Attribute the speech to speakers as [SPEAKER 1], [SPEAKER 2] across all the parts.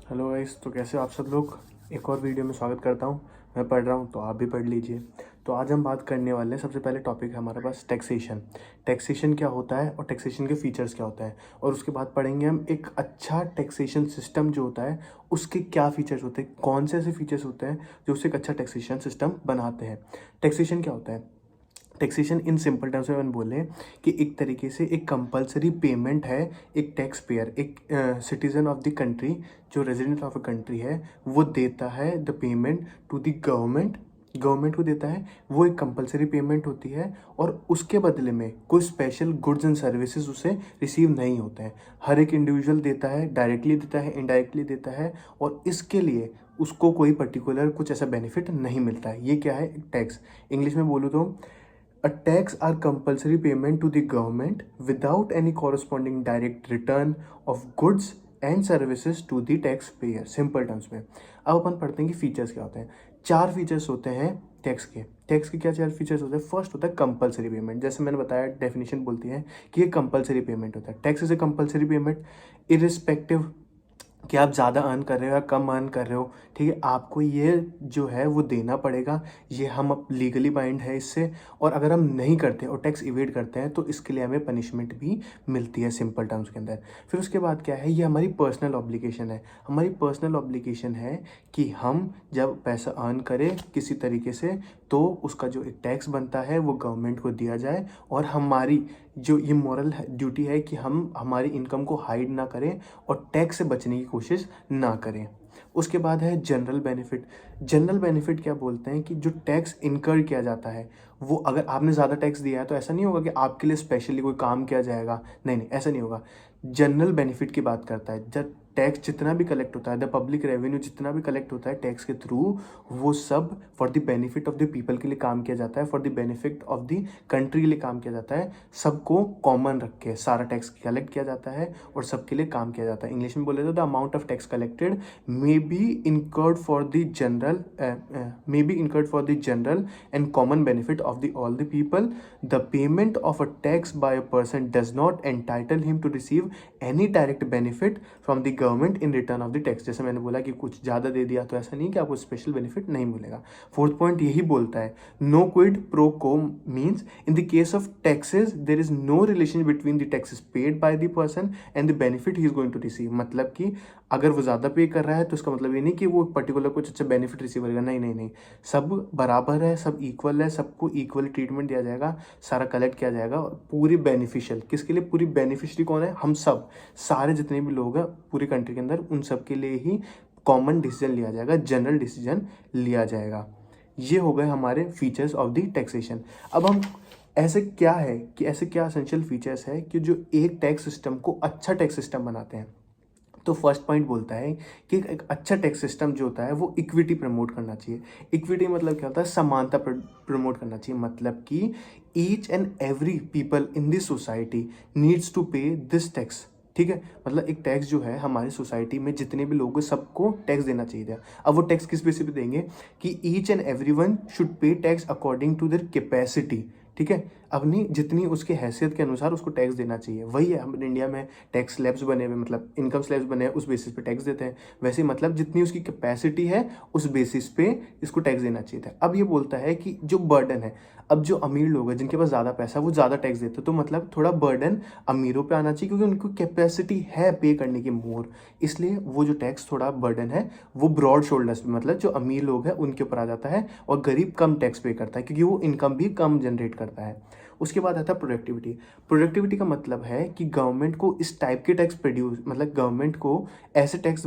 [SPEAKER 1] Hello guys, तो कैसे हो आप सब लोग। एक और वीडियो में स्वागत करता हूँ। मैं पढ़ रहा हूँ तो आप भी पढ़ लीजिए। तो आज हम बात करने वाले हैं, सबसे पहले टॉपिक है हमारे पास टैक्सेशन। टैक्सेशन क्या होता है और टैक्सेशन के फीचर्स क्या होता है, और उसके बाद पढ़ेंगे हम एक अच्छा टैक्सेशन सिस्टम जो होता है उसके क्या फीचर्स होते हैं, कौन से ऐसे फीचर्स होते हैं जो उससे एक अच्छा टैक्सेशन सिस्टम बनाते हैं। टैक्सेशन क्या होता है? टैक्सेशन इन सिंपल टर्म्स में अपन बोले कि एक तरीके से एक कंपलसरी पेमेंट है। एक tax payer, a citizen of the country, जो रेजिडेंट ऑफ अ कंट्री है, वो देता है the payment to the government. Government को देता है, वो एक कंपलसरी पेमेंट होती है, और उसके बदले में कोई स्पेशल गुड्स एंड सर्विसेज उसे रिसीव नहीं होते हैं। हर एक इंडिविजुअल देता है, डायरेक्टली देता है, इनडायरेक्टली देता है, और इसके लिए उसको कोई पर्टिकुलर कुछ ऐसा बेनिफिट नहीं मिलता है। ये क्या है? टैक्स। इंग्लिश में बोलूँ तो a tax are compulsory payment to the government without any corresponding direct return of goods and services to the taxpayer। Simple terms में अब अपन पढ़ते हैं कि फीचर्स क्या होते हैं। चार फीचर्स होते हैं टैक्स के। टैक्स के क्या चार फीचर्स होते हैं? फर्स्ट होता है कंपलसरी पेमेंट। जैसे मैंने बताया, डेफिनेशन बोलती है कि ये कंपलसरी पेमेंट होता है। Tax is a compulsory payment irrespective कि आप ज़्यादा अर्न कर रहे हो या कम अर्न कर रहे हो, ठीक है, आपको ये जो है वो देना पड़ेगा। ये हम अब लीगली बाइंड है इससे, और अगर हम नहीं करते और टैक्स इवेड करते हैं तो इसके लिए हमें पनिशमेंट भी मिलती है सिंपल टर्म्स के अंदर। फिर उसके बाद क्या है, ये हमारी पर्सनल ऑब्लिगेशन है। हमारी पर्सनल ऑब्लिगेशन है कि हम जब पैसा अर्न करें किसी तरीके से, तो उसका जो एक टैक्स बनता है वो गवर्नमेंट को दिया जाए, और हमारी जो ये मॉरल ड्यूटी है कि हम हमारी इनकम को हाइड ना करें और टैक्स से बचने की कोशिश ना करें। उसके बाद है जनरल बेनिफिट। जनरल बेनिफिट क्या बोलते हैं कि जो टैक्स इनकर किया जाता है, वो अगर आपने ज़्यादा टैक्स दिया है तो ऐसा नहीं होगा कि आपके लिए स्पेशली कोई काम किया जाएगा। नहीं नहीं, ऐसा नहीं होगा। जनरल बेनिफिट की बात करता है। जब टैक्स जितना भी कलेक्ट होता है, द पब्लिक रेवेन्यू जितना भी कलेक्ट होता है टैक्स के थ्रू, वो सब for the benefit of the people के लिए काम किया जाता है, for the benefit of the country के लिए काम किया जाता है। सबको कॉमन रख के सारा टैक्स कलेक्ट किया जाता है और सबके लिए काम किया जाता है। इंग्लिश में बोले तो the amount of tax collected may be incurred for the general may be incurred for the general and common benefit of the all the people. The payment of a tax by a person does not entitle him to receive any direct benefit from the government in return of the tax। जैसे मैंने बोला कि कुछ ज़्यादा दे दिया तो ऐसा नहीं कि आपको स्पेशल बेनिफिट नहीं मिलेगा। फोर्थ पॉइंट यही बोलता है, no quid pro quo means in the case of taxes there is no relation between the taxes paid by the person and the benefit he is going to receive. मतलब कि अगर वो ज़्यादा पे कर रहा है तो इसका मतलब ये नहीं कि वो पर्टिकुलर कुछ अच्छा बेनिफिट रिसीव करेगा। नहीं नहीं नहीं, सब बराबर है, सब इक्वल है, सबको इक्वल ट्रीटमेंट दिया जाएगा, सारा कलेक्ट किया जाएगा। पूरी बेनिफिशियल किसके लिए? पूरी बेनिफिशरी कौन है? हम सब, सारे जितने भी लोग हैं पूरी कंट्री के अंदर, उन सब के लिए ही कॉमन डिसीजन लिया जाएगा, जनरल डिसीजन लिया जाएगा। ये हो गए हमारे फीचर्स ऑफ द टैक्सेशन। अब हम ऐसे क्या है कि ऐसे क्या एसेंशियल फीचर्स है कि जो एक टैक्स सिस्टम को अच्छा टैक्स सिस्टम बनाते हैं। तो फर्स्ट पॉइंट बोलता है कि एक अच्छा टैक्स सिस्टम जो होता है वो इक्विटी प्रमोट करना चाहिए। इक्विटी मतलब क्या होता है? समानता प्रमोट करना चाहिए। मतलब कि each and every people in this society needs to pay this tax. ठीक है, मतलब एक टैक्स जो है हमारी सोसाइटी में जितने भी लोग हैं सबको टैक्स देना चाहिए था। अब वो टैक्स किस बेसिस पे देंगे कि each and every one should pay tax according to their capacity. ठीक है, अपनी जितनी उसकी हैसियत के अनुसार उसको टैक्स देना चाहिए। वही है, हम इंडिया में टैक्स स्लैब्स बने हुए, मतलब इनकम स्लैब्स बने हैं, उस बेसिस पे टैक्स देते हैं। वैसे मतलब जितनी उसकी कैपेसिटी है उस बेसिस पे इसको टैक्स देना चाहिए था। अब ये बोलता है कि जो बर्डन है, अब जो अमीर लोग हैं जिनके पास ज़्यादा पैसा वो ज़्यादा टैक्स देते हैं, तो मतलब थोड़ा बर्डन अमीरों पे आना चाहिए, क्योंकि उनको कैपेसिटी है पे करने की मोर। इसलिए वो जो टैक्स थोड़ा बर्डन है वो ब्रॉड शोल्डर्स पे, मतलब जो अमीर लोग हैं उनके ऊपर आ जाता है, और गरीब कम टैक्स पे करता है क्योंकि वो इनकम भी कम जनरेट करता है। उसके बाद आता है प्रोडक्टिविटी। प्रोडक्टिविटी का मतलब है कि गवर्नमेंट को इस टाइप के टैक्स प्रोड्यूस, मतलब गवर्नमेंट को ऐसे टैक्स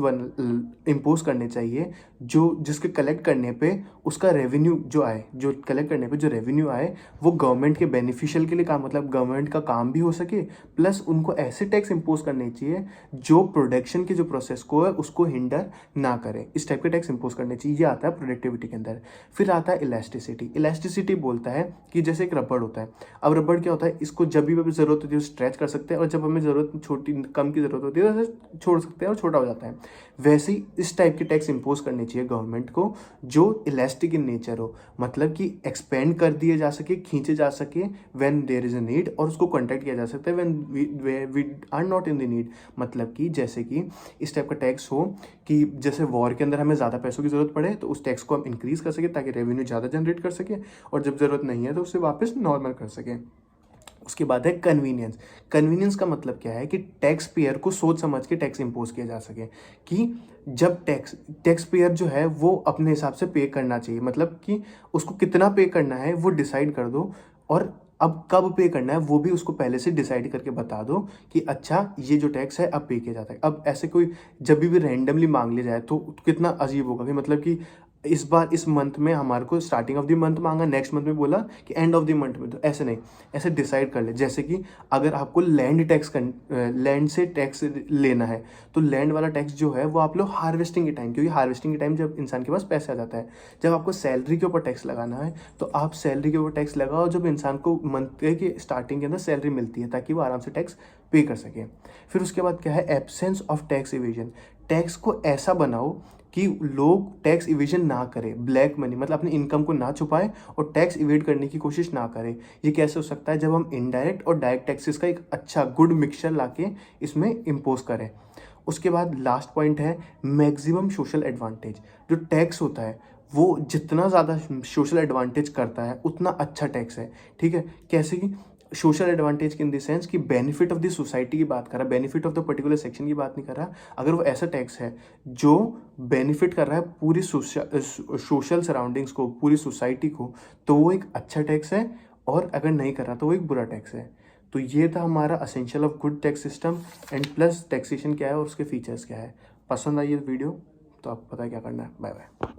[SPEAKER 1] इम्पोज करने चाहिए जो जिसके कलेक्ट करने पे उसका रेवेन्यू जो आए, जो कलेक्ट करने पे जो रेवेन्यू आए वो गवर्नमेंट के बेनिफिशियल के लिए काम, मतलब गवर्नमेंट का काम भी हो सके, प्लस उनको ऐसे टैक्स इम्पोज करने चाहिए जो प्रोडक्शन के जो प्रोसेस को है उसको हिंडर ना करे। इस टाइप के टैक्स इम्पोज करने चाहिए। ये आता है प्रोडक्टिविटी के अंदर। फिर आता है इलास्टिसिटी। इलास्टिसिटी बोलता है कि जैसे एक रबड़ होता है, अब रबड़ क्या होता है, इसको जब भी हमें ज़रूरत होती है स्ट्रेच कर सकते हैं, और जब हमें ज़रूरत छोटी कम की ज़रूरत होती है तो ऐसे छोड़ सकते हैं और छोटा हो जाता है। वैसे ही इस टाइप के टैक्स इम्पोज करने चाहिए गवर्नमेंट को जो इलास्टिक इन नेचर हो, मतलब कि एक्सपेंड कर दिए जा सके, खींचे जा सके when there is a need, और उसको कॉन्टैक्ट किया जा सकता है when we are not in the need. मतलब कि जैसे कि इस टाइप का टैक्स हो कि जैसे वॉर के अंदर हमें ज़्यादा पैसों की ज़रूरत पड़े तो उस टैक्स को हम इंक्रीज़ कर सके ताकि रेवेन्यू ज़्यादा जनरेट कर सके, और जब ज़रूरत नहीं है तो उसे वापस नॉर्मल कर सके। उसके बाद है कन्वीनियंस। कन्वीनियंस का मतलब क्या है कि टैक्स पेयर को सोच समझ के टैक्स इम्पोज किया जा सके, कि जब टैक्स पेयर जो है वो अपने हिसाब से पे करना चाहिए, मतलब कि उसको कितना पे करना है वो डिसाइड कर दो, और अब कब पे करना है वो भी उसको पहले से डिसाइड करके बता दो कि अच्छा ये जो टैक्स है अब पे किया जाता है। अब ऐसे कोई जब भी रैंडमली मांग लिया जाए तो कितना अजीब होगा कि मतलब कि इस बार इस मंथ में हमारे को स्टार्टिंग ऑफ द मंथ मांगा, नेक्स्ट मंथ में बोला कि एंड ऑफ द मंथ में, तो ऐसे नहीं, ऐसे डिसाइड कर ले। जैसे कि अगर आपको लैंड से टैक्स लेना है तो लैंड वाला टैक्स जो है वो आप लोग हार्वेस्टिंग के टाइम, क्योंकि हार्वेस्टिंग के टाइम जब इंसान के पास पैसे आ जाता है, जब आपको सैलरी के ऊपर टैक्स लगाना है तो आप सैलरी के ऊपर टैक्स लगाओ जब इंसान को मंथ के स्टार्टिंग के अंदर सैलरी मिलती है, ताकि वो आराम से टैक्स पे कर सके। फिर उसके बाद क्या है, absence of tax evasion. Tax को ऐसा बनाओ कि लोग टैक्स इवेजन ना करें, ब्लैक मनी मतलब अपनी इनकम को ना छुपाएं और टैक्स इवेड करने की कोशिश ना करें। ये कैसे हो सकता है, जब हम इनडायरेक्ट और डायरेक्ट टैक्सेस का एक अच्छा गुड मिक्सचर लाके इसमें इम्पोज करें। उसके बाद लास्ट पॉइंट है मैक्सिमम सोशल एडवांटेज। जो टैक्स होता है वो जितना ज़्यादा सोशल एडवांटेज करता है उतना अच्छा टैक्स है, ठीक है। कैसे कि social advantage in the sense कि बेनिफिट ऑफ द सोसाइटी की बात कर रहा है, benefit of the particular section की बात नहीं कर रहा। अगर वो ऐसा टैक्स है जो बेनिफिट कर रहा है पूरी सोशल सराउंडिंग्स को, पूरी सोसाइटी को, तो वो एक अच्छा टैक्स है, और अगर नहीं कर रहा तो वो एक बुरा टैक्स है। तो ये था हमारा essential of good tax system and plus taxation क्या है और उसके फीचर्स क्या है। पसंद आई ये वीडियो तो आपको पता है क्या करना है। Bye bye.